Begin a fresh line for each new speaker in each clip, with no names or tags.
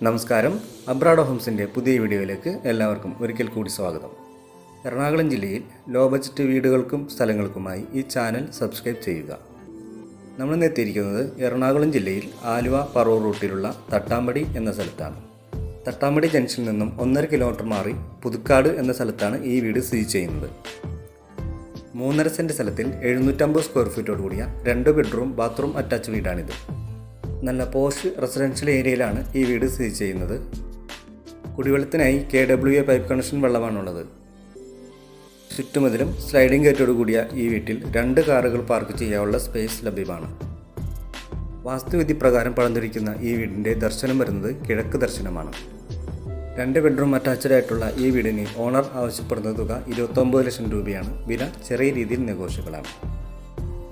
നമസ്കാരം. അബ്രാഡ് ഹോംസിൻ്റെ പുതിയ വീഡിയോയിലേക്ക് എല്ലാവർക്കും ഒരിക്കൽ കൂടി സ്വാഗതം. എറണാകുളം ജില്ലയിൽ ലോ ബഡ്ജറ്റ് വീടുകൾക്കും സ്ഥലങ്ങൾക്കുമായി ഈ ചാനൽ സബ്സ്ക്രൈബ് ചെയ്യുക. നമ്മൾ എത്തിയിരിക്കുന്നത് എറണാകുളം ജില്ലയിൽ ആലുവ പറവൂർ റൂട്ടിലുള്ള തട്ടാമ്പടി എന്ന സ്ഥലത്താണ്. തട്ടാമ്പടി ജംഗ്ഷനിൽ നിന്നും 1.5 കിലോമീറ്റർ മാറി പുതുക്കാട് എന്ന സ്ഥലത്താണ് ഈ വീട് സ്ഥിതി ചെയ്യുന്നത്. 3.5 സെൻറ്റ് സ്ഥലത്തിൽ 750 സ്ക്വയർ ഫീറ്റോട് കൂടിയ 2 ബെഡ്റൂം ബാത്റൂം അറ്റാച്ച് വീടാണിത്. നല്ല പോഷ് റെസിഡൻഷ്യൽ ഏരിയയിലാണ് ഈ വീട് സ്ഥിതി ചെയ്യുന്നത്. കുടിവെള്ളത്തിനായി KWA പൈപ്പ് കണക്ഷൻ വെള്ളമാണുള്ളത്. ചുറ്റുമതിലും സ്ലൈഡിംഗ് ഗേറ്റോട് കൂടിയ ഈ വീട്ടിൽ 2 കാറുകൾ പാർക്ക് ചെയ്യാനുള്ള സ്പേസ് ലഭ്യമാണ്. വാസ്തുവിധി പ്രകാരം പണിതിരിക്കുന്ന ഈ വീടിൻ്റെ ദർശനം വരുന്നത് കിഴക്ക് ദർശനമാണ്. 2 ബെഡ്റൂം അറ്റാച്ച്ഡ് ആയിട്ടുള്ള ഈ വീടിന് ഓണർ ആവശ്യപ്പെടുന്ന തുക 29 ലക്ഷം രൂപയാണ്. വില ചെറിയ രീതിയിൽ നെഗോഷ്യബിളാണ്.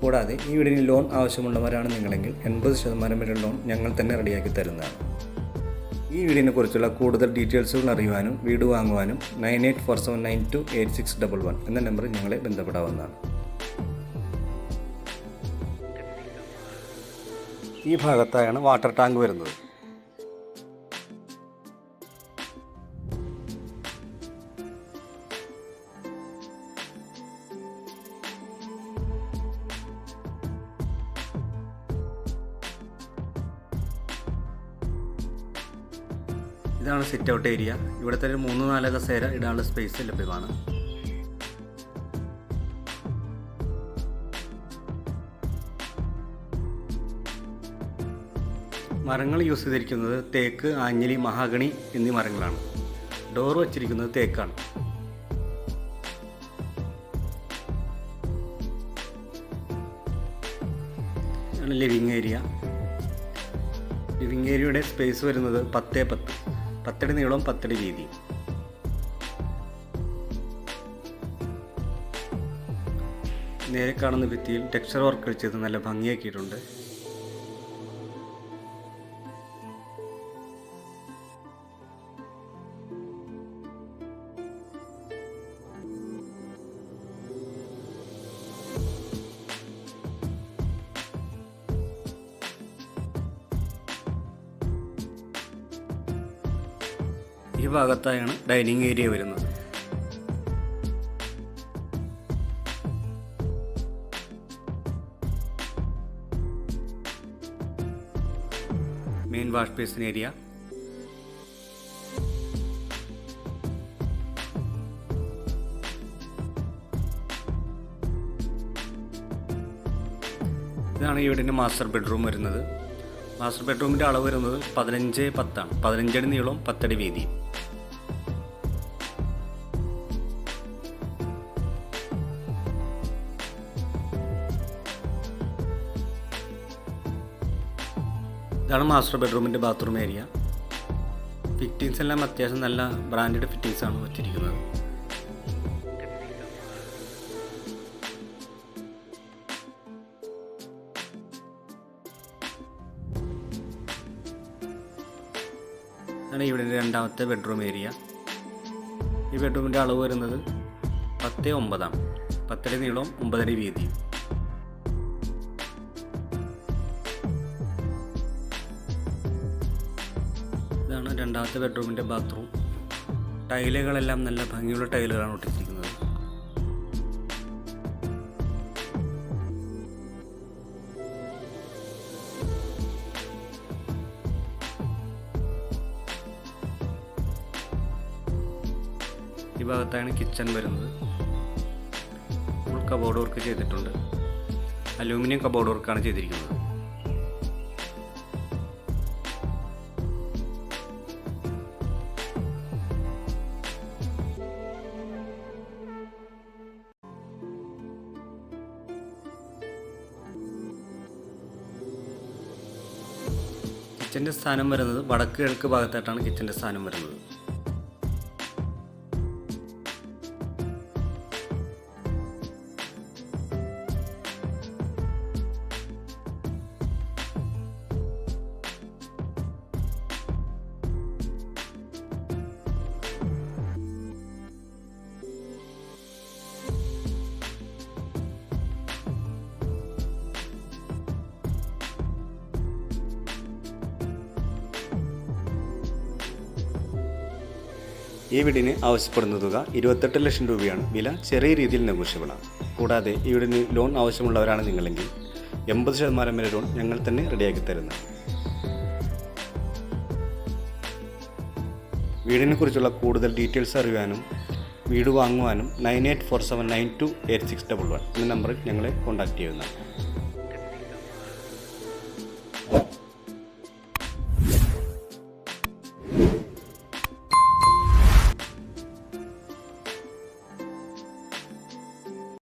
കൂടാതെ ഈ വീടിന് ലോൺ ആവശ്യമുള്ളവരാണ് നിങ്ങളെങ്കിൽ 80% വരെ ലോൺ ഞങ്ങൾ തന്നെ റെഡിയാക്കി തരുന്നതാണ്. ഈ വീടിനെ കുറിച്ചുള്ള കൂടുതൽ ഡീറ്റെയിൽസുകൾ അറിയുവാനും വീട് വാങ്ങുവാനും 9847928611 എന്ന നമ്പറിൽ ഞങ്ങളെ ബന്ധപ്പെടാവുന്നതാണ്. ഈ ഭാഗത്തായാണ് വാട്ടർ ടാങ്ക് വരുന്നത്. ഇതാണ് സിറ്റ് ഔട്ട് ഏരിയ. ഇവിടെ തന്നെ 3-4 കസേര ഇടാനുള്ള സ്പേസ് ലഭ്യമാണ്. മരങ്ങൾ യൂസ് ചെയ്തിരിക്കുന്നത് തേക്ക്, ആഞ്ഞിലി, മഹാഗണി എന്നീ മരങ്ങളാണ്. ഡോർ വച്ചിരിക്കുന്നത് തേക്കാണ്. ഇതാണ് ലിവിങ് ഏരിയ. ലിവിങ് ഏരിയയുടെ സ്പേസ് വരുന്നത് 10x10, 10 അടി നീളം 10 അടി വീതി. നേരെ കാണുന്ന ഭിത്തിയിൽ ടെക്സ്ചർ വർക്ക് ചെയ്ത് നല്ല ഭംഗിയാക്കിയിട്ടുണ്ട്. ഈ ഭാഗത്തായാണ് ഡൈനിങ് ഏരിയ വരുന്നത്. Main wash basin area. ഇതാണ് ഈ വീടിൻ്റെ മാസ്റ്റർ ബെഡ്റൂം വരുന്നത്. മാസ്റ്റർ ബെഡ്റൂമിൻ്റെ അളവ് വരുന്നത് 15x10 ആണ്. 15 അടി നീളവും 10 അടി വീതിയും. ഇതാണ് മാസ്റ്റർ ബെഡ്റൂമിൻ്റെ ബാത്റൂം ഏരിയ. ഫിറ്റിങ്സ് എല്ലാം അത്യാവശ്യം നല്ല ബ്രാൻഡഡ് ഫിറ്റിങ്സ് ആണ് വെച്ചിരിക്കുന്നത്. ഇതാണ് ഇവിടെ രണ്ടാമത്തെ ബെഡ്റൂം ഏരിയ. ഈ ബെഡ്റൂമിൻ്റെ അളവ് വരുന്നത് 10x9 ആണ്. 10 അടി നീളവും 9 അടി വീതിയും. ഇതാണ് രണ്ടാമത്തെ ബെഡ്റൂമിൻ്റെ ബാത്റൂം. ടൈലുകളെല്ലാം നല്ല ഭംഗിയുള്ള ടൈലുകളാണ് ഒട്ടിച്ചിരിക്കുന്നത്. ഈ ഭാഗത്താണ് കിച്ചൺ വരുന്നത്. ഫുൾ കബോർഡ് വർക്ക് ചെയ്തിട്ടുണ്ട്. അലൂമിനിയം കബോർഡ് വർക്കാണ് ചെയ്തിരിക്കുന്നത്. കിച്ചൻ്റെ സ്ഥാനം വരുന്നത് വടക്ക് കിഴക്ക് ഭാഗത്തായിട്ടാണ് കിച്ചൻ്റെ സ്ഥാനം വരുന്നത്. ഈ വീടിന് ആവശ്യപ്പെടുന്ന തുക 28 ലക്ഷം രൂപയാണ്. വില ചെറിയ രീതിയിൽ നെഗോഷ്യബിളാണ്. കൂടാതെ ഈ വീടിന് ലോൺ ആവശ്യമുള്ളവരാണ് നിങ്ങളെങ്കിൽ 80% വരെ ലോൺ ഞങ്ങൾ തന്നെ റെഡിയാക്കി തരുന്നത്. വീടിനെക്കുറിച്ചുള്ള കൂടുതൽ ഡീറ്റെയിൽസ് അറിയാനും വീട് വാങ്ങുവാനും 9847928611 എന്ന നമ്പറിൽ ഞങ്ങളെ കോൺടാക്റ്റ് ചെയ്യുന്നതാണ്.